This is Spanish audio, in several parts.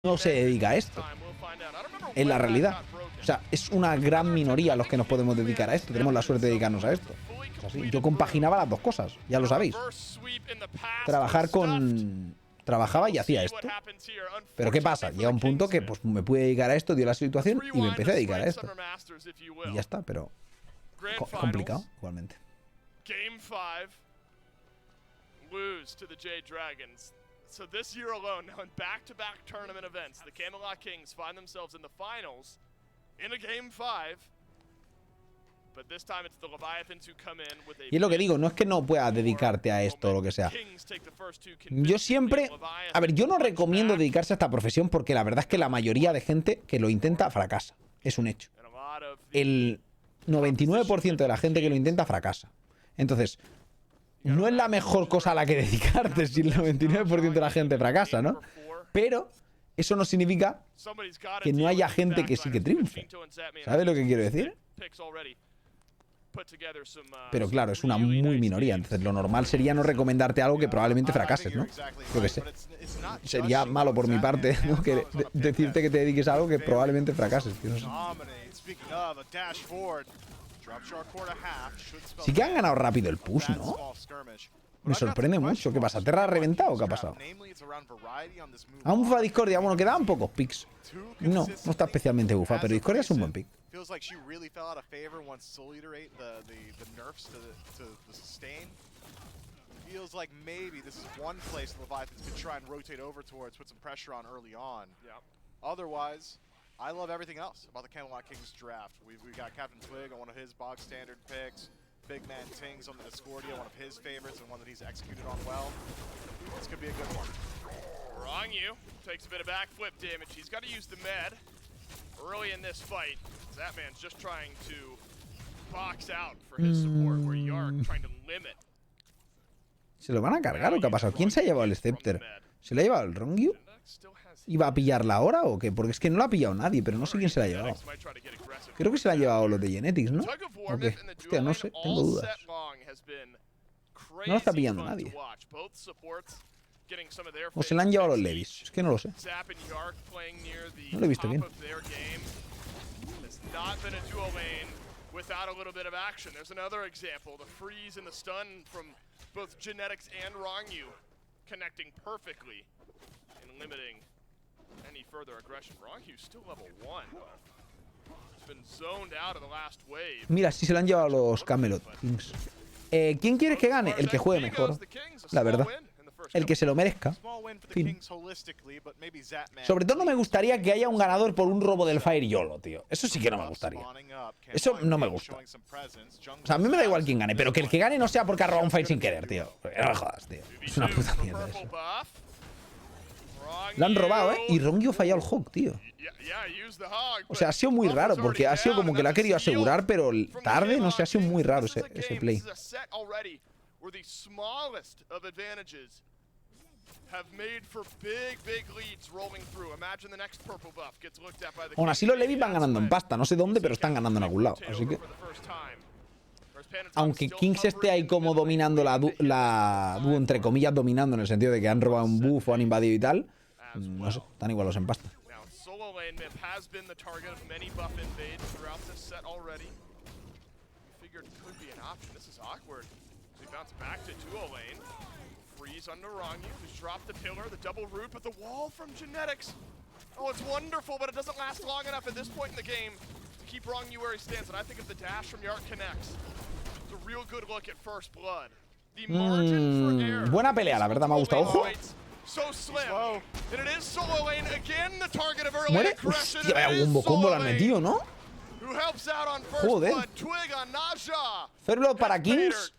no se dedica a esto. En la realidad. O sea, es una gran minoría los que nos podemos dedicar a esto. Tenemos la suerte de dedicarnos a esto. Es así. Yo compaginaba las dos cosas, ya lo sabéis. Trabajaba y hacía esto. Pero ¿qué pasa? Llega un punto que pues, me pude dedicar a esto, dio la situación y me empecé a dedicar a esto. Y ya está, pero complicado igualmente. Game 5. Lose to the Jade Dragons. So this year alone, now in back-to-back tournament events, the Camelot Kings find themselves in the finals in a Game 5. But this time it's the Leviathans who come in with a... Y es lo que digo, no es que no puedas dedicarte a esto o lo que sea. Yo siempre... A ver, yo no recomiendo dedicarse a esta profesión porque la verdad es que la mayoría de gente que lo intenta fracasa. Es un hecho. El 99% de la gente que lo intenta fracasa. Entonces, no es la mejor cosa a la que dedicarte si el 99% de la gente fracasa, ¿no? Pero eso no significa que no haya gente que sí que triunfe. ¿Sabes lo que quiero decir? Pero claro, es una muy minoría. Entonces lo normal sería no recomendarte algo que probablemente fracases, ¿no? Yo qué sé. Sería malo por mi parte, ¿no? Que decirte que te dediques a algo que probablemente fracases. Que no sé. Sí que han ganado rápido el push, ¿no? Me sorprende mucho. ¿Qué pasa? ¿Terra ha reventado o qué ha pasado? Aún bufa Discordia. Bueno, quedaban pocos picks. No, no está especialmente bufa, pero Discordia es un buen pick. Feels like maybe this is one place the Leviathans could try and rotate over towards, put some pressure on early on. Yep. Otherwise, I love everything else about the Camelot Kings draft. We got Captain Twig on one of his bog standard picks. Big Man Tings on the Discordia, one of his favorites and one that he's executed on well. This could be a good one. Rongyu takes a bit of backflip damage. He's got to use the med early in this fight. That man's just trying to box out for his support, where Yark trying to limit. ¿Se lo van a cargar o qué ha pasado? ¿Quién se ha llevado el Scepter? ¿Se lo ha llevado el Rongyu? ¿Iba a pillarla ahora o qué? Porque es que no la ha pillado nadie, pero no sé quién se la ha llevado. Creo que se la han llevado los de Genetics, ¿no? ¿O qué? Hostia, no sé, tengo dudas. No la está pillando nadie. O se la han llevado los Levis, es que no lo sé. No lo he visto bien. Without a little bit of action. There's another example. The freeze and the stun from both Genetics and Rongyu connecting perfectly and limiting any further aggression. Rongyu's still level 1. He's been zoned out of the last wave. Mira, sí se la han llevado los Camelot Kings. ¿Quién quieres que gane? El que juegue mejor. La verdad. El que se lo merezca. Fin. Sobre todo no me gustaría que haya un ganador por un robo del Fire YOLO, tío. Eso sí que no me gustaría. Eso no me gusta. O sea, a mí me da igual quién gane, pero que el que gane no sea porque ha robado un Fire sin querer, tío. No me jodas, tío. Es una puta mierda eso. Lo han robado, ¿eh? Y Rongyu ha fallado el Hawk, tío. O sea, ha sido muy raro, porque ha sido como que lo ha querido asegurar, pero tarde, no sé, ha sido muy raro ese play. Aún así los Levis van ganando en pasta, no sé dónde, pero están ganando en algún lado, así que... Aunque Kings esté ahí como dominando la dúo, entre comillas, dominando, en el sentido de que han robado un buff o han invadido y tal, no sé, están igualados en pasta. Freeze under Rongyu, who's dropped the pillar, the double root, but the wall from Genetics. Oh, it's wonderful, but it doesn't last long enough at this point in the game to keep Rongyu where he stands. And I think if the dash from Yark connects, it's a real good look at first blood. The margin for error. Buena pelea, la verdad, me ha gustado. ¡Ojo! So slim. And it is Solo Lane again, the target of early ¿Muere? aggression. Hostia, vaya combo lo han metido, ¿no? Who helps out on first blood. Twig on Naja. First blood para Kings.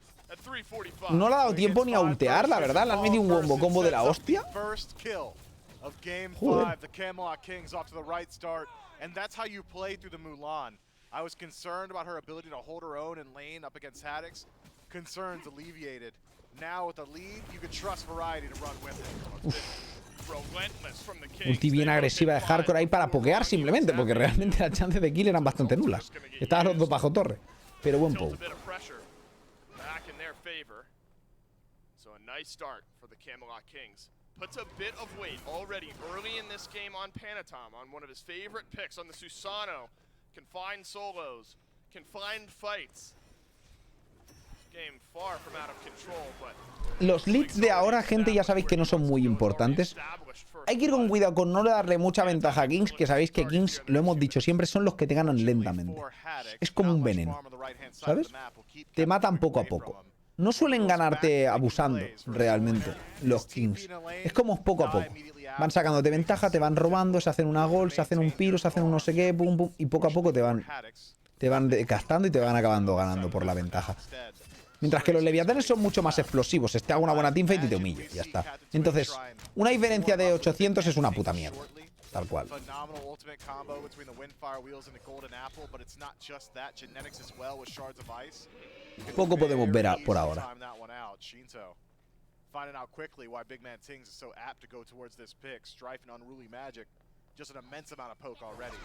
No le ha dado tiempo ni a ultear, la verdad. Le han metido un combo de la hostia. Joder. Ulti bien agresiva de Hardcore ahí para pokear simplemente, porque realmente las chances de kill eran bastante nulas. Estaban los dos bajo torre, pero buen poke. Favor. So a nice start for the Camelot Kings. puts a bit of weight already early in this game on Panatom, on one of his favorite picks, on the Susano. Can find solos, can find fights. Game far from out of control, but los leads de ahora, gente, ya sabéis que no son muy importantes. Hay que ir con cuidado con no darle mucha ventaja a Kings, que sabéis que Kings, lo hemos dicho siempre, son los que te ganan lentamente. Es como un veneno, ¿sabes? Te matan poco a poco. No suelen ganarte abusando, realmente, los Kings. Es como poco a poco. Van sacándote ventaja, te van robando, se hacen una gol, se hacen un piro, se hacen un no sé qué, pum, pum, y poco a poco te van gastando y te van acabando ganando por la ventaja. Mientras que los leviatanes son mucho más explosivos. Te hago una buena teamfight y te humillo, ya está. Entonces, una diferencia de 800 es una puta mierda. Tal cual. Poco podemos ver por ahora. Finding out quickly why Big Man Tings is so apt to go towards this pick. Strife and Unruly Magic, just an immense amount of poke already.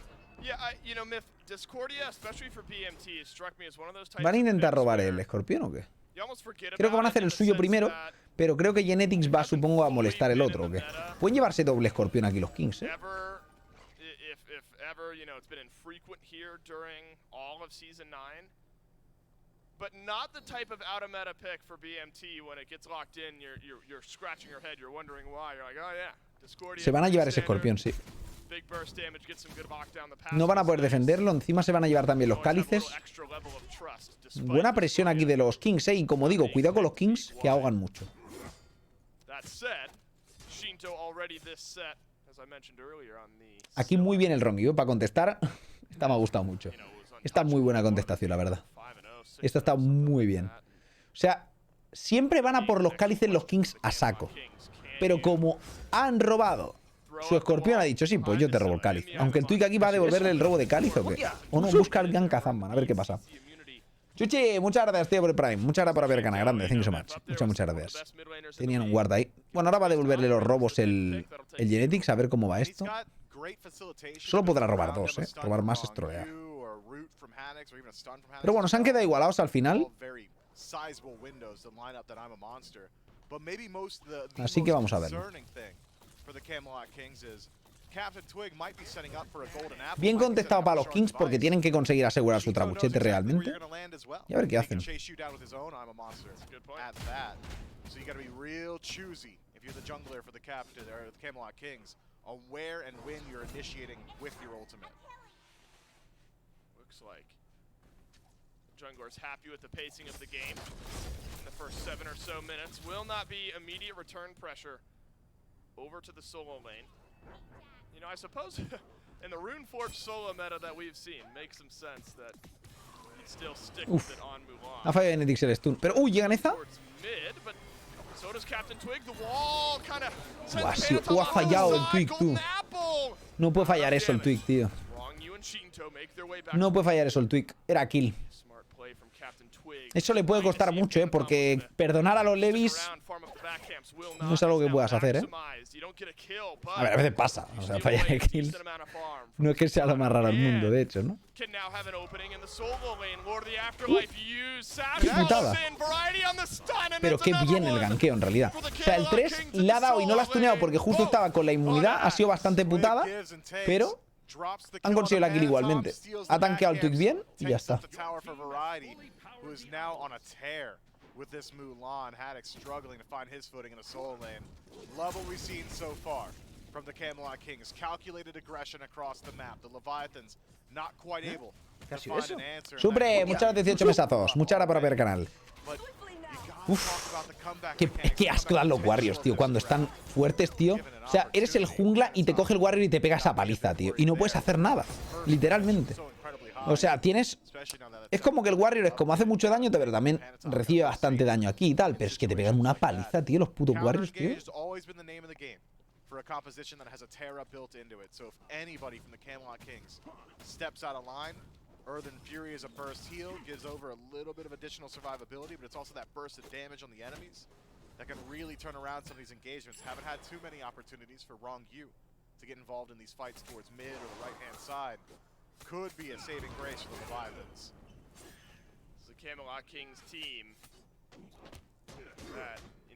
Yeah, you know, Myth, Discordia, especially for BMT, struck me as one of those types. ¿Van a intentar robar el escorpión o qué? Creo que van a hacer el suyo primero, pero creo que Genetics va, supongo, a molestar el otro, ¿o qué? Pueden llevarse doble escorpión aquí los Kings, ¿eh? If ever, you know, it's been infrequent here during all of Season 9. But not the type of out-of-meta pick for BMT. When it gets locked in, you're scratching your head, you're wondering why. You're like, oh yeah, Discordia. Se van a llevar ese escorpión, sí. No van a poder defenderlo, encima se van a llevar también los cálices. Buena presión aquí de los Kings, y como digo, cuidado con los Kings, que ahogan mucho. Aquí muy bien el Rongi, para contestar. Esta me ha gustado mucho. Esta es muy buena contestación, la verdad. Esto está muy bien. O sea, siempre van a por los cálices los Kings a saco. Pero como han robado su escorpión, ha dicho, sí, pues yo te robo el cáliz. Aunque el Twig aquí va a devolverle el robo de cáliz, ¿o qué? O no, busca al Gan Kazanman, a ver qué pasa. Chuchi, muchas gracias, tío, por el Prime. Muchas gracias por haber canal, grande. Thank you so much. Muchas gracias. Tenían un guarda ahí. Bueno, ahora va a devolverle los robos el Genetics, a ver cómo va esto. Solo podrá robar dos, ¿eh? Robar más es trolear. Pero bueno, se han quedado igualados al final. Así que vamos a verlo. Bien contestado para los Kings porque tienen que conseguir asegurar su trabuchete realmente. Y a ver qué hacen. Jungler's happy with the pacing of the game. In the first 7 or so minutes, will not be immediate return pressure over to the solo lane. You know, I suppose in the Runeforge solo meta that we've seen, makes some sense that he'd still stick with it on Mulan. Ha fallado Genetics el stun. Pero, ¿llega Neza? So does Captain Twig. The wall kind of ha fallado el Twig, tú. No puede fallar eso el Twig, tío. No puede fallar eso el Twig. Era kill. Eso le puede costar mucho, porque perdonar a los Levis no es algo que puedas hacer, A ver, a veces pasa. O sea, fallar el kill no es que sea lo más raro del mundo, de hecho, ¿no? Qué putada. Pero qué bien el ganqueo, en realidad. O sea, el 3 le ha dado y no lo ha stuneado porque justo estaba con la inmunidad. Ha sido bastante putada, pero han conseguido la kill igualmente. Ha tanqueado el Twig bien y ya está. Who is now on a tear with this Mulan. Haddock struggling to find his footing in a solo lane. Love what we've seen so far from the Camelot Kings. Calculated aggression across the map. The Leviatans not quite able to find an answer. Supre, muchas 18 mesazos. Muchas gracias por ver el canal. Uf, qué asco dan los Warriors, tío, cuando están fuertes, tío. O sea, eres el jungla y te coge el Warrior y te pega esa paliza, tío. Y no puedes hacer nada, literalmente. O sea, tienes... Es como que el Warrior es como hace mucho daño, pero también recibe bastante daño aquí y tal. Pero es que te pegan una paliza, tío, los putos Warriors, tío. Earthen Fury is a burst heal, gives over a little bit of additional survivability, but it's also that burst of damage on the enemies that can really turn around some of these engagements. Haven't had too many opportunities for Wrong Yu to get involved in these fights towards mid or the right-hand side. Could be a saving grace for the Leviathans. It's the Camelot Kings team that, you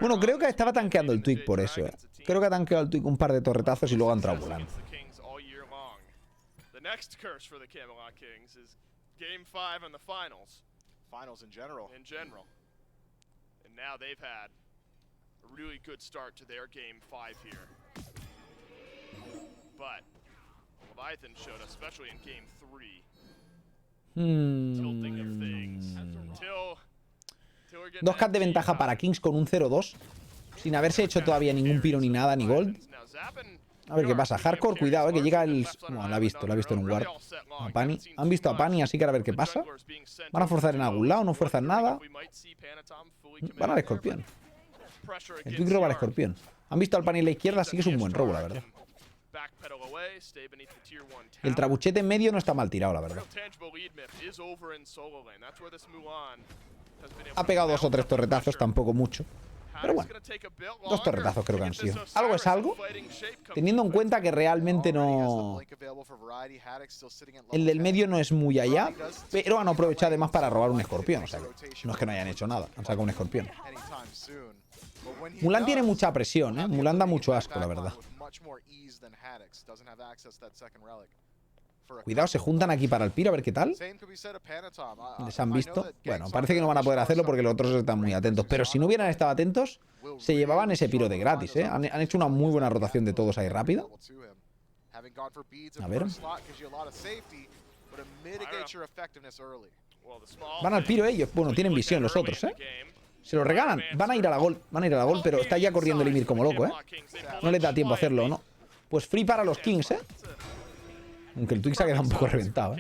Bueno, creo que estaba tanqueando el Twig por eso, Creo que ha tanqueado el Twig un par de torretazos y luego ha entrado volando. The next curse for the Camelot Kings is Game 5 and the finals. Finals in general. In general. And now they've had a really good start to their Game 5 here. But Leviathan showed, especially in Game 3, tilting of things. Till we're getting 2K de ventaja para Kings con un 0-2. Sin haberse hecho todavía ningún piro ni nada, ni gold. Now Zappin, A ver qué pasa. Hardcore, cuidado, que llega el... Bueno, lo ha visto en un guard. A Pani. Han visto a Pani, así que ahora a ver qué pasa. ¿Van a forzar en algún lado? ¿No fuerzan nada? Van al escorpión. El Twig roba al escorpión. Han visto al Pani en la izquierda, así que es un buen robo, la verdad. El trabuchete en medio no está mal tirado, la verdad. Ha pegado 2 o 3 torretazos, tampoco mucho. Pero bueno, 2 torretazos creo que han sido. Algo es algo, teniendo en cuenta que realmente no... El del medio no es muy allá, pero han aprovechado además para robar un escorpión. O sea, no es que no hayan hecho nada, han sacado un escorpión. Mulan tiene mucha presión, Mulan da mucho asco, la verdad. Cuidado, se juntan aquí para el piro, a ver qué tal. Les han visto. Bueno, parece que no van a poder hacerlo porque los otros están muy atentos. Pero si no hubieran estado atentos, se llevaban ese piro de gratis, Han hecho una muy buena rotación de todos ahí rápida. A ver. Van al piro ellos. Bueno, tienen visión los otros, Se lo regalan. Van a ir a la gol. Pero está ya corriendo el Ymir como loco, No les da tiempo a hacerlo, ¿no? Pues free para los Kings, Aunque el Twig se ha quedado un poco reventado,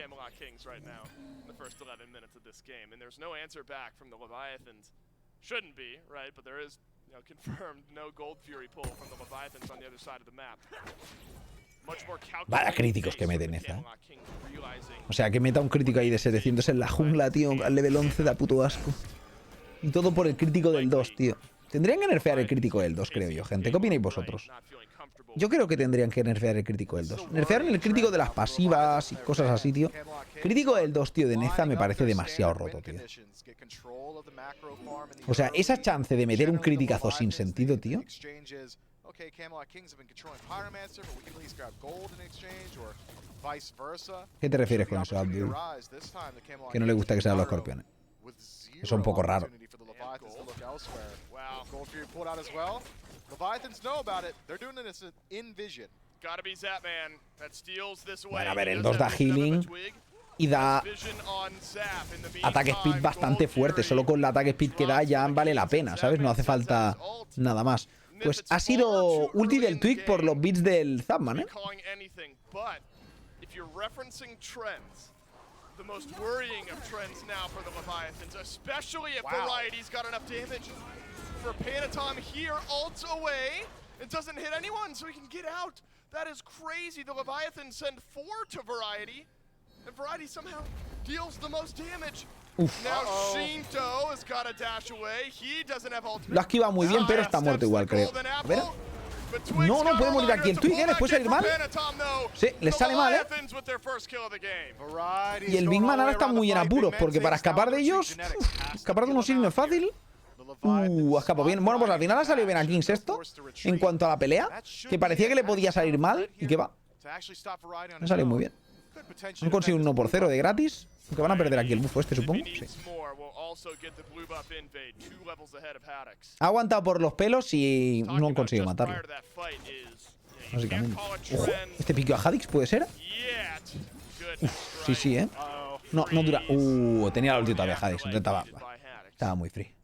Vaya críticos que meten esa, O sea, que meta un crítico ahí de 700 en la jungla, tío, al level 11, da puto asco. Y todo por el crítico del 2, tío. Tendrían que nerfear el crítico del 2, creo yo, gente. ¿Qué opináis vosotros? Yo creo que tendrían que nerfear el crítico del 2. Nerfearon el crítico de las pasivas y cosas así, tío. Crítico del 2, tío, de Neza me parece demasiado roto, tío. O sea, esa chance de meter un criticazo sin sentido, tío. ¿Qué te refieres con eso, Abdul? Que no le gusta que sean los escorpiones. Eso es un poco raro. Bueno, a ver, el 2 da healing y da ataque speed bastante fuerte. Solo con el ataque speed que da ya vale la pena, ¿sabes? No hace falta nada más. Pues ha sido ulti del Twig por los beats del Zapman, The most worrying of trends now for the Leviathans, especially if Variety's got enough damage. For Panatom here, ults away. It doesn't hit anyone, so he can get out. That is crazy. The Leviathans send 4 to Variety, and Variety somehow deals the most damage. Now Shinto has got a dash away. He doesn't have ultimate. Lo ha esquivado muy bien, pero está muerto igual, creo. A ver. No, no puede morir aquí el Twig, ¿Les puede salir mal? Sí, les sale mal, Y el Big Man ahora está muy en apuros, porque para escapar de ellos, escapar de unos signos no es fácil. Ha escapado bien. Bueno, pues al final ha salido bien a Kings esto, en cuanto a la pelea, que parecía que le podía salir mal, y que va. Ha salido muy bien. Han conseguido un 1 por 0 de gratis, aunque van a perder aquí el buffo este, supongo. Sí. Ha aguantado por los pelos y no han conseguido matarlo. Básicamente. Ojo, ¿este piqueo a Hadix puede ser? Sí, sí, No, no dura. Tenía la ulti todavía Hadix. Entonces estaba muy free.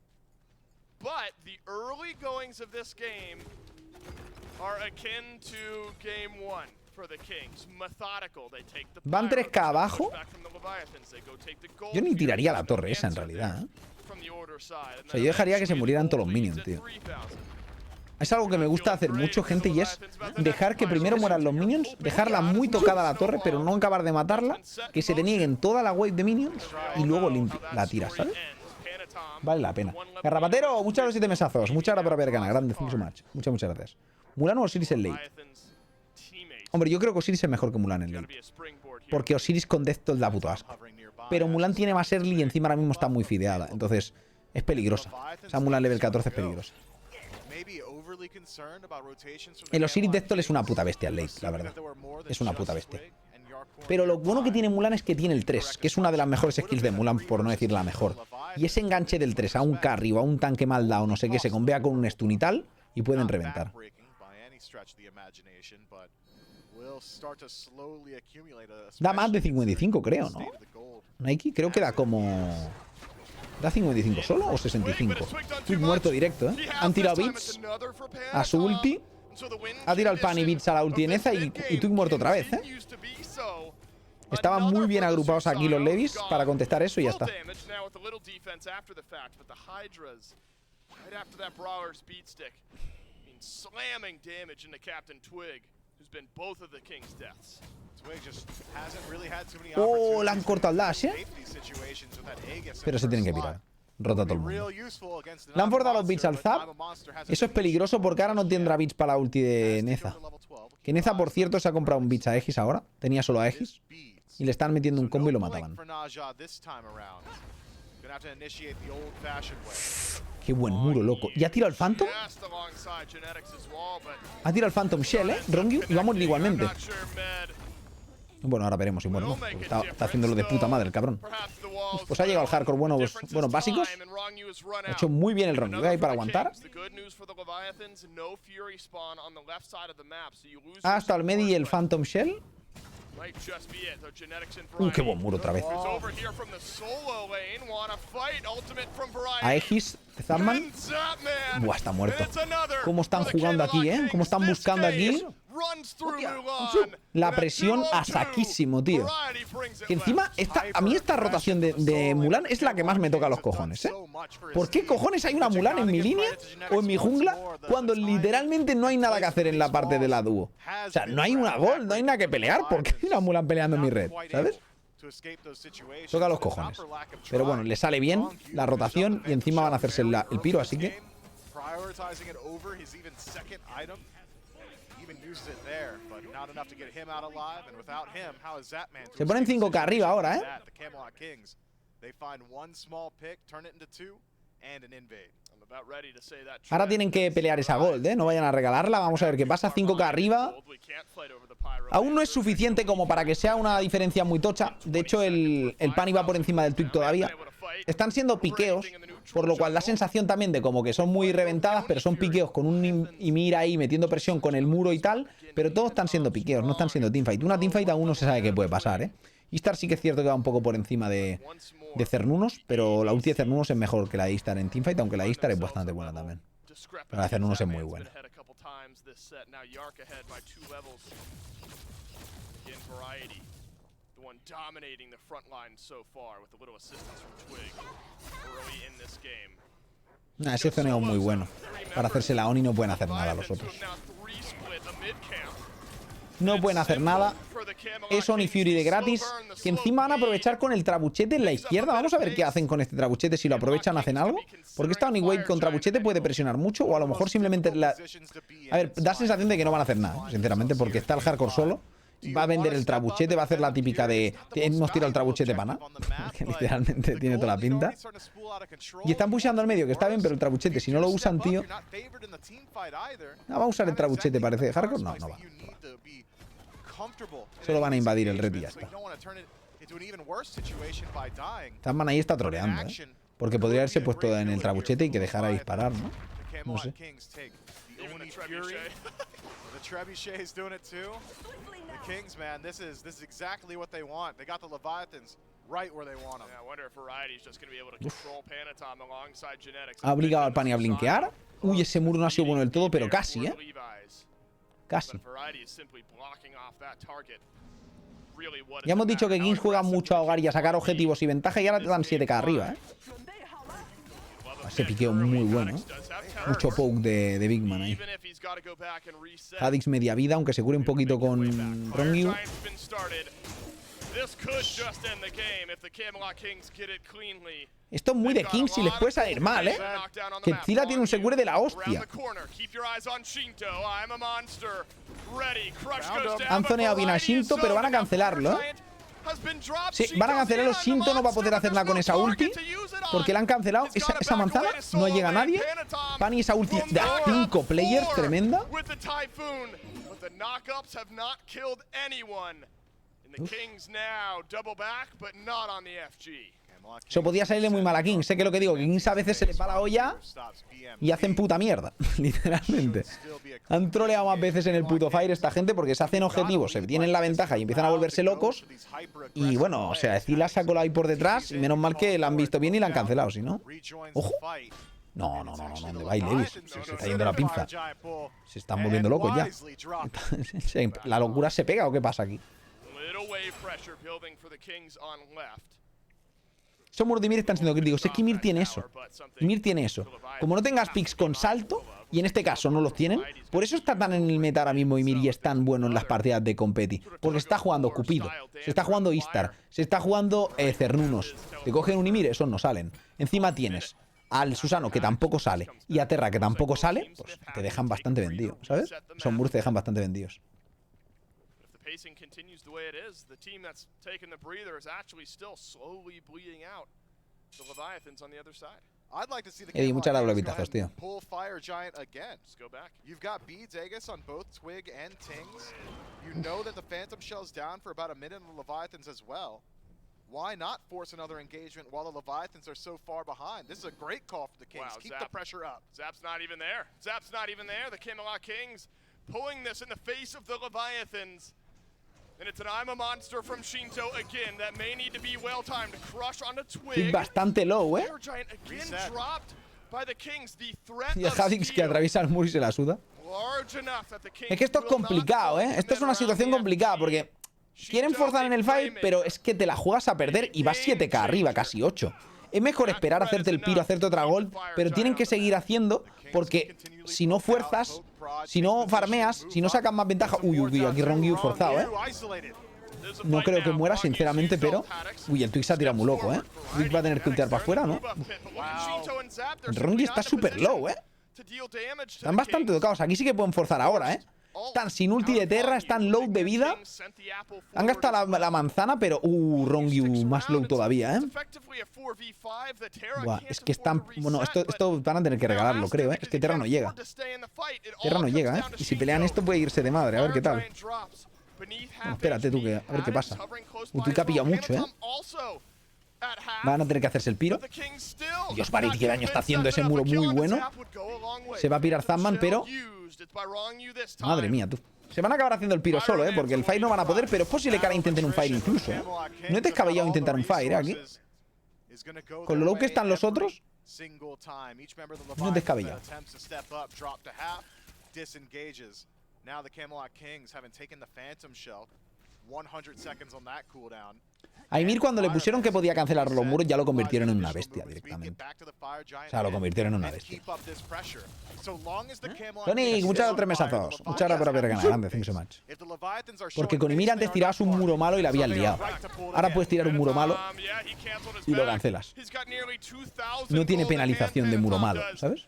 Van 3K abajo. Yo ni tiraría la torre esa en realidad, O sea, yo dejaría que se murieran todos los minions, tío. Es algo que me gusta hacer mucho, gente, y es dejar que primero mueran los minions, dejarla muy tocada la torre, pero no acabar de matarla, que se te nieguen toda la wave de minions y luego la tiras, ¿sabes? Vale la pena. Garrapatero, muchas gracias, 7 mesazos. Muchas gracias por haber ganado. Grande, thank you so much. Muchas gracias. Mulan o Osiris en late. Hombre, yo creo que Osiris es mejor que Mulan en late. Porque Osiris con Death Toll da puto asco. Pero Mulan tiene más early y encima ahora mismo está muy fideada. Entonces, Es peligrosa. Esa Mulan level 14 es peligrosa. El Osiris de esto es una puta bestia al late, la verdad. Es una puta bestia. Pero lo bueno que tiene Mulan es que tiene el 3, que es una de las mejores skills de Mulan, por no decir la mejor. Y ese enganche del 3 a un carry o a un tanque mal dado, no sé qué, se convea con un stun y tal, y pueden reventar. Da más de 55, creo, ¿no? Nike creo que da como... ¿Da 55 solo o 65? Estoy muerto directo, ¿eh? Han tirado bits a su ulti. Ha tirado el pan y bits a la ulti de Neza y estoy muerto otra vez, ¿eh? Estaban muy bien agrupados aquí los Levis para contestar eso y ya está. Oh, le han cortado el dash, ¿eh? Pero se tienen que pirar. Rota todo el mundo. Le han forzado los bits al Zap. Eso es peligroso porque ahora no tendrá bits para la ulti de Neza. Que Neza, por cierto, se ha comprado un bits a Aegis ahora. Tenía solo a Aegis. Y le están metiendo un combo y lo mataban. Qué buen muro, loco. ¿Y ha tirado el Phantom? Ha tirado el Phantom Shell, ¿eh? Rongyu, y va a morir igualmente. Bueno, ahora veremos si muere, ¿no? Está haciéndolo de puta madre el cabrón. Pues ha llegado al hardcore buenos básicos. Ha hecho muy bien el Rongyu, ahí para aguantar. Hasta el Medi y el Phantom Shell. Qué buen muro otra vez. Aegis de Zapman. Buah, está muerto. ¿Cómo están jugando aquí, eh? ¿Cómo están buscando aquí? La presión a saquísimo, tío. Que encima, a mí esta rotación de Mulan es la que más me toca los cojones, ¿eh? ¿Por qué cojones hay una Mulan en mi línea o en mi jungla cuando literalmente no hay nada que hacer en la parte de la dúo? O sea, no hay una gol, no hay nada que pelear. ¿Por qué hay una Mulan peleando en mi red? ¿Sabes? Toca los cojones. Pero bueno, le sale bien la rotación y encima van a hacerse el piro, así que... Se ponen 5K arriba ahora, ¿eh? Ahora tienen que pelear esa gold, ¿eh? No vayan a regalarla. Vamos a ver qué pasa. 5K arriba. Aún no es suficiente como para que sea una diferencia muy tocha. De hecho, el pan iba por encima del Twig todavía. Están siendo piqueos, por lo cual da sensación también de como que son muy reventadas, pero son piqueos con un Ymir ahí metiendo presión con el muro y tal. Pero todos están siendo piqueos, no están siendo teamfight. Una teamfight aún no se sabe qué puede pasar, ¿eh? Istar sí que es cierto que va un poco por encima de Cernunos, pero la ulti de Cernunos es mejor que la de Istar en teamfight, aunque la de Istar es bastante buena también. Pero la de Cernunos es muy buena. Ese zoneo es muy bueno. Para hacerse la Oni no pueden hacer nada los otros. No pueden hacer nada. Es Oni Fury de gratis. Que encima van a aprovechar con el trabuchete en la izquierda. Vamos a ver qué hacen con este trabuchete. Si lo aprovechan, hacen algo. Porque esta Oni Wave con trabuchete puede presionar mucho. O a lo mejor simplemente A ver, da sensación de que no van a hacer nada, sinceramente, porque está el hardcore solo. Va a vender el trabuchete, va a hacer la típica de hemos tirado el trabuchete para nada. Que literalmente tiene toda la pinta. Y están pusheando al medio, que está bien, pero el trabuchete, si no lo usan, tío. No va a usar el trabuchete, parece. ¿Hardcore? No, no va. Solo van a invadir el red y ya está. Tazman ahí está troleando, ¿eh? Porque podría haberse puesto en el trabuchete y que dejara disparar, ¿no? No sé. Trebuchet is doing it too. The Kings, man, this is exactly what they want. They got the Leviathans right where they want them. Yeah, I wonder if Variety's just going to be able to control Panatom alongside Genetics. Ha obligado al Pani a blinkear. Uy, ese muro no ha sido bueno del todo, pero casi, ¿eh? Casi. Ya hemos dicho que Kings juegan mucho a ahogar y a sacar objetivos y ventaja y ahora te dan 7K arriba, ¿eh? Ese piqueo muy bueno, ¿eh? Mucho poke de Big Man ahí. Hadix media vida, aunque se cure un poquito con Rongyu. Esto es muy de Kings y les puede salir mal, ¿eh? Que Tila tiene un secure de la hostia. Han zoneado bien a Shinto, pero van a cancelarlo, ¿eh? Sí, van a cancelarlo. Shinto no va a poder hacer nada con esa ulti, porque la han cancelado. Esa manzana no llega a nadie. Pani, esa ulti de 5 players, tremenda. Eso podía salirle muy mal a Kings. Sé que lo que digo, que Kings a veces se les va la olla y hacen puta mierda, literalmente. Han troleado más veces en el puto Fire esta gente porque se hacen objetivos, se tienen la ventaja y empiezan a volverse locos. Y bueno, o sea, Steel la sacó ahí por detrás y menos mal que la han visto bien y la han cancelado, si no. ¡Ojo! No, ¿dónde va Levis? Se está yendo la pinza. Se están volviendo locos ya. ¿La locura se pega o qué pasa aquí? Esos muros de Ymir están siendo críticos. Es que Ymir tiene eso. Ymir tiene eso. Como no tengas picks con salto, y en este caso no los tienen, por eso está tan en el meta ahora mismo Ymir y es tan bueno en las partidas de Competi. Porque se está jugando Cupido, se está jugando Istar, se está jugando Cernunos. Te cogen un Ymir, esos no salen. Encima tienes al Susano, que tampoco sale, y a Terra, que tampoco sale, pues te dejan bastante vendido, ¿sabes? Esos muros te dejan bastante vendidos. Pacing continues the way it is. The team that's taken the breather is actually still slowly bleeding out the Leviathans on the other side. I'd like to see the muchas gracias, Levitazos, tío. pull Fire Giant again. Let's go back. You've got beads Aegis on both Twig and Tings. You know that the Phantom Shell's down for about a minute on the Leviathans as well. Why not force another engagement while the Leviathans are so far behind? This is a great call for the Kings. Wow, Keep the pressure up. Zap's not even there. Zap's not even there. The Camelot Kings pulling this in the face of the Leviathans. And it's an I'm a monster from Shinto again that may need to be well timed to crush on a Twig. Bastante low, Fire Giant again dropped by the Kings. The threat y el Hadix que atraviesa el muro y se la suda. Es que esto es complicado, ¿eh? Esto es una situación complicada porque quieren forzar en el fight, pero es que te la juegas a perder y vas 7k arriba, casi 8. Es mejor esperar a hacerte el piro, hacerte otra gold, pero tienen que seguir haciendo porque si no fuerzas, si no farmeas, si no sacas más ventaja... Uy, aquí Rongyu forzado, ¿eh? No creo que muera, sinceramente, pero... Uy, el Twig se ha tirado muy loco, ¿eh? Twig va a tener que ultear para afuera, ¿no? Rongyu está súper low, ¿eh? Están bastante tocados. Aquí sí que pueden forzar ahora, ¿eh? Están sin ulti de Terra, están low de vida. Han gastado la manzana, pero... Rongyu más low todavía, ¿eh? Buah, es que están... Bueno, esto van a tener que regalarlo, creo, ¿eh? Es que Terra no llega. Terra no llega, ¿eh? Y si pelean esto puede irse de madre, a ver qué tal. Bueno, espérate tú, que a ver qué pasa. Twig ha pillado mucho, ¿eh? Van a tener que hacerse el piro. Dios, Varity, qué daño está haciendo ese muro muy bueno. Se va a pirar Zamman, pero... Madre mía, tú. Se van a acabar haciendo el piro solo, ¿eh? Porque el Fire no van a poder, pero es posible que ahora intenten un Fire incluso, ¿eh? No es descabellado intentar un Fire, ¿eh? Aquí. Con lo low que están los otros, no es descabellado. A Ymir, cuando le pusieron que podía cancelar los muros, ya lo convirtieron en una bestia directamente. O sea, lo convirtieron en una bestia. Sonic, muchas gracias, 3 mesazos. Muchas gracias por haber ganado. Grande, thanks so much. Porque con Ymir antes tirabas un muro malo y la habías liado. Ahora puedes tirar un muro malo y lo cancelas. No tiene penalización de muro malo, ¿sabes?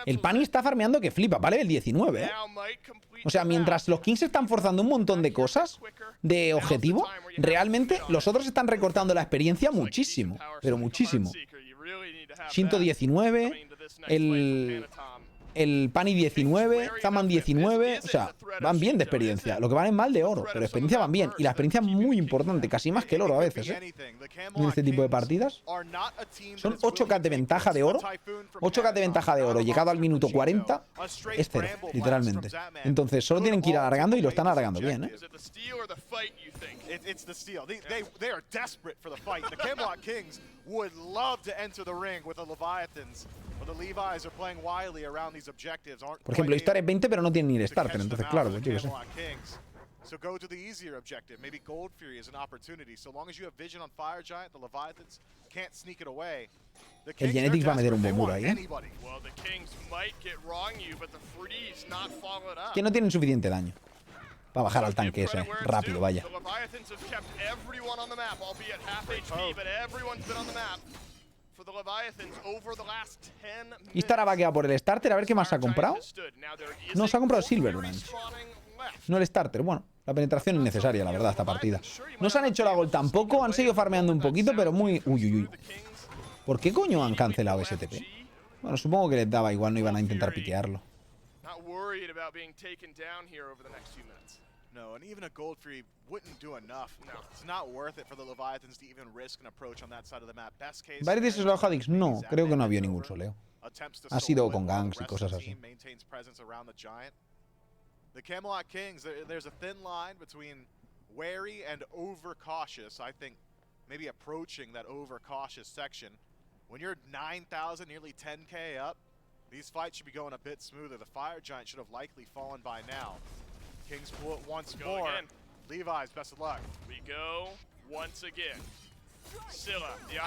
El Pani está farmeando que flipa, ¿vale? El 19, ¿eh? O sea, mientras los Kings están forzando un montón de cosas de objetivo, realmente los otros están recortando la experiencia muchísimo. Pero muchísimo. Shinto 19, el Pani 19, Zaman 19, o sea, van bien de experiencia. Lo que van es mal de oro, pero de experiencia van bien. Y la experiencia es muy importante, casi más que el oro a veces, ¿eh? En este tipo de partidas. Son 8k de ventaja de oro. 8k de ventaja de oro. Llegado al minuto 40, es 0, literalmente. Entonces, solo tienen que ir alargando y lo están alargando bien, ¿eh? Por ejemplo, Istar es 20, pero no tiene ni el starter, entonces claro, pues yo qué sé. El Genetics va a meter un buen muro ahí, ¿eh? Es que no tienen suficiente daño para bajar al tanque ese, rápido, vaya. Y esta ahora va a quedar por el starter. A ver qué más ha comprado. No, se ha comprado Silver Branch. No el starter. Bueno, la penetración es necesaria, la verdad, esta partida. No se han hecho la gol tampoco. Han seguido farmeando un poquito, pero muy... Uy, uy, uy. ¿Por qué coño han cancelado ese TP? Bueno, supongo que les daba igual, no iban a intentar piquearlo. No, and even a gold free wouldn't do enough. No, it's not worth it for the Leviathans to even risk an approach on that side of the map. Best case. ¿Varios de esos Hadix? No, creo que no había ningún soleo. Ha sido con ganks y cosas así. The Camelot Kings, there's a thin line between wary and overcautious. I think maybe approaching that overcautious section. When you're 9,000, nearly 10k up, these fights should be going a bit smoother. The Fire Giant should have likely fallen by now. Kings pull it once more. Levi's, best of luck. We go once again.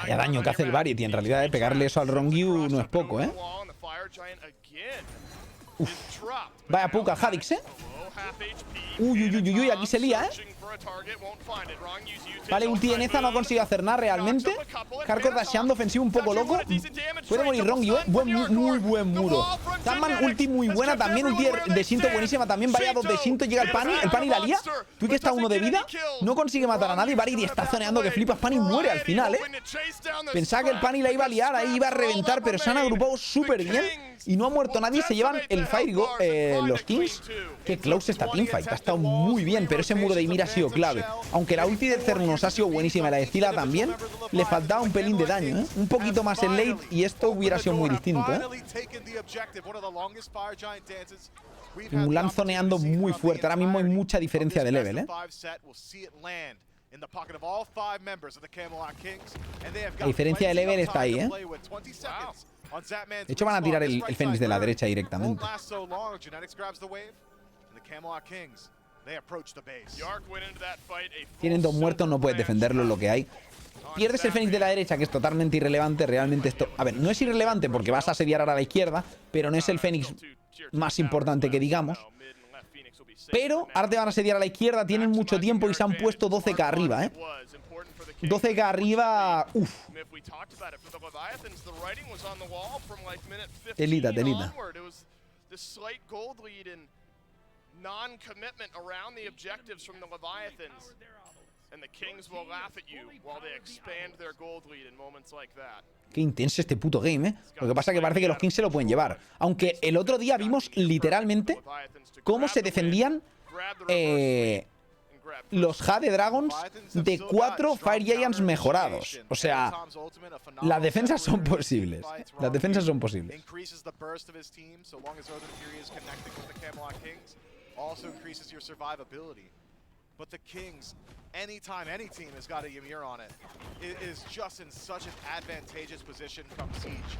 Vaya daño que hace el Variety, en realidad, pegarle eso al Rongyu no es poco, ¿eh? Uf. Vaya puca Hadix, ¿eh? Uy, uy, uy, uy, aquí se lía, ¿eh? Vale, ulti de Neza no ha conseguido hacer nada realmente. Hardcore dasheando, ofensivo un poco loco. Puede morir Rongyu, ¿eh? Muy buen muro. Sandman, ulti muy buena también. Ulti de Shinto buenísima también. Vaya dos de Shinto, llega el Pani la lía. Tú que está uno de vida. No consigue matar a nadie. Variety está zoneando que flipas. Pani muere al final, ¿eh? Pensaba que el Pani la iba a liar, ahí iba a reventar, pero se han agrupado súper bien. Y no ha muerto nadie, se llevan el Fire Go, los Kings. Qué close esta teamfight, ha estado muy bien, pero ese muro de Ymir ha sido clave. Aunque la ulti de Cernos ha sido buenísima, la de Zilla también, le faltaba un pelín de daño, ¿eh? Un poquito más en late y esto hubiera sido muy distinto, ¿eh? Mulan zoneando muy fuerte, ahora mismo hay mucha diferencia de level, ¿eh? La diferencia de level está ahí, ¿eh? De hecho van a tirar el Fénix de la derecha directamente. Tienen dos muertos, no puedes defenderlo, lo que hay. Pierdes el Fénix de la derecha, que es totalmente irrelevante. Realmente esto... A ver, no es irrelevante porque vas a asediar ahora a la izquierda, pero no es el Fénix más importante que digamos. Pero ahora te van a asediar a la izquierda, tienen mucho tiempo y se han puesto 12k arriba, ¿eh? 12k arriba... Uff. Telita, telita. Qué intenso este puto game, ¿eh? Lo que pasa es que parece que los Kings se lo pueden llevar. Aunque el otro día vimos literalmente cómo se defendían los Jade Dragons de 4 Fire Giants mejorados. O sea, las defensas son posibles. Las defensas son posibles. But the Kings, anytime any team has got a Ymir on it, is just in such an advantageous position come siege.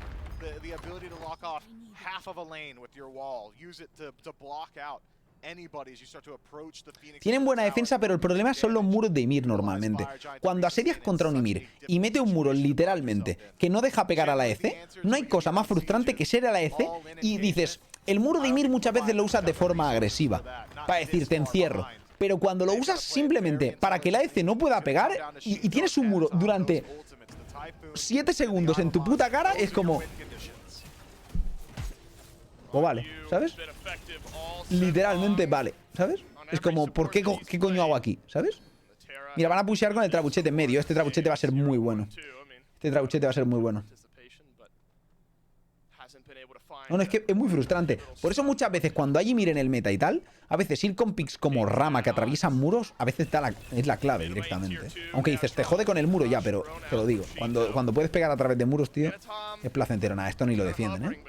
The ability to lock off half of a lane with your wall, use it to block out anybody as you start to approach the Phoenix. Tienen buena defensa, pero el problema son los muros de Ymir normalmente. Cuando asedias contra un Ymir y mete un muro literalmente que no deja pegar a la EC, no hay cosa más frustrante que ser a la EC y dices, el muro de Ymir muchas veces lo usas de forma agresiva, para decir, te encierro. Pero cuando lo usas simplemente para que la EC no pueda pegar y tienes un muro durante 7 segundos en tu puta cara, es como... O vale, ¿sabes? Literalmente vale, ¿sabes? Es como, ¿por qué coño hago aquí? ¿Sabes? Mira, van a pushear con el trabuchete en medio. Este trabuchete va a ser muy bueno. Este trabuchete va a ser muy bueno. No, es que es muy frustrante. Por eso muchas veces cuando hay Ymir en el meta y tal, a veces ir con picks como Rama que atraviesan muros, a veces es la clave directamente. Aunque dices, te jode con el muro ya, pero te lo digo. Cuando puedes pegar a través de muros, tío, es placentero. Nada, esto ni lo defienden, ¿eh?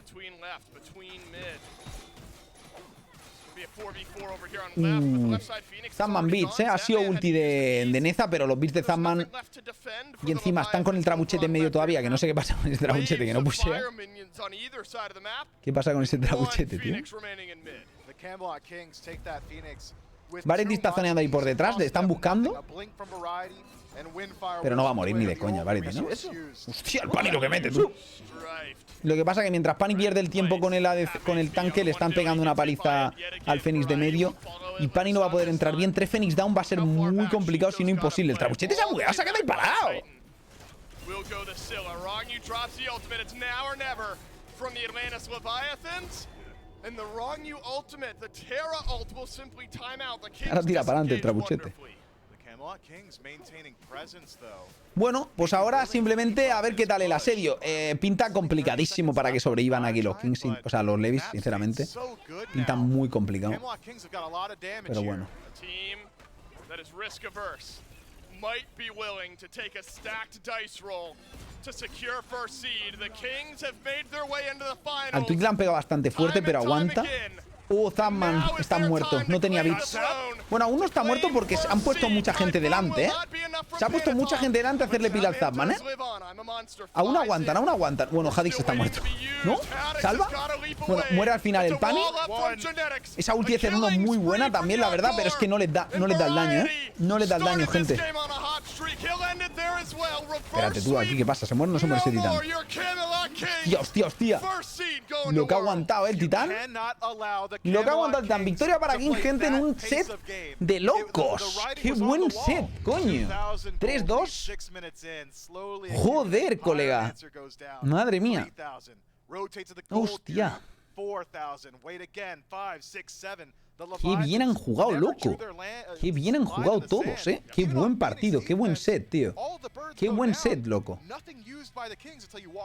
Sandman Beats, ¿eh? Ha sido ulti de Neza, pero los beats de Sandman. Y encima están con el trabuchete en medio todavía, que no sé qué pasa con ese trabuchete, que no pushea. ¿Qué pasa con ese trabuchete, tío? Variety está zoneando ahí por detrás, le están buscando. Pero no va a morir ni de coña, Variety, ¿no? Hostia, el Pani lo que mete, tú. Lo que pasa es que mientras Pani pierde el tiempo con el tanque, le están pegando una paliza al Fénix de medio. Y Pani no va a poder entrar bien. 3 Fénix down va a ser muy complicado, si no imposible. El trabuchete se ha quedado ahí parado. will go to Scylla. Rongyu drops the ultimate. It's now or never from the Atlantis Leviathans. And the Rongyu ultimate, the Terra ult will simply time out. The Kings Ahora tira para adelante el disengage trabuchete. wonderfully. The Camelot Kings maintaining presence though. Bueno, pues ahora simplemente a ver qué tal el asedio. Pinta complicadísimo para que sobrevivan aquí los Kings, o sea, los Levis, sinceramente. Pinta muy complicado. Camelot Kings have got a lot of damage Pero bueno. A team that is risk averse might be willing to take a stacked dice roll to secure first seed. The Kings have made their way into the finals. Al Twig le han pegado bastante fuerte, pero aguanta. Zapman está muerto, no tenía bits. Bueno, aún no está muerto porque se han puesto mucha gente delante, ¿eh? Se ha puesto mucha gente delante a hacerle pila al Zapman, ¿eh? Aún aguantan, aún aguantan. Bueno, Hadix está muerto. ¿No? ¿Salva? Bueno, muere al final el Pani. Esa ulti de Ceruno muy buena también, la verdad, pero es que no les da el daño, ¿eh? No les da el daño, gente. Espérate, tú, aquí, ¿qué pasa? ¿Se muere o no se muere ese titán? Hostia, hostia. Lo que ha aguantado, el titán. Lo que ha aguantado el titán. Victoria para King, gente, en un set de locos. ¡Qué buen set, coño! 3-2. Joder, colega. Madre mía. Hostia. Qué bien han jugado, loco. Qué bien han jugado todos, ¿eh? Qué buen partido, qué buen set, tío. Qué buen set, loco.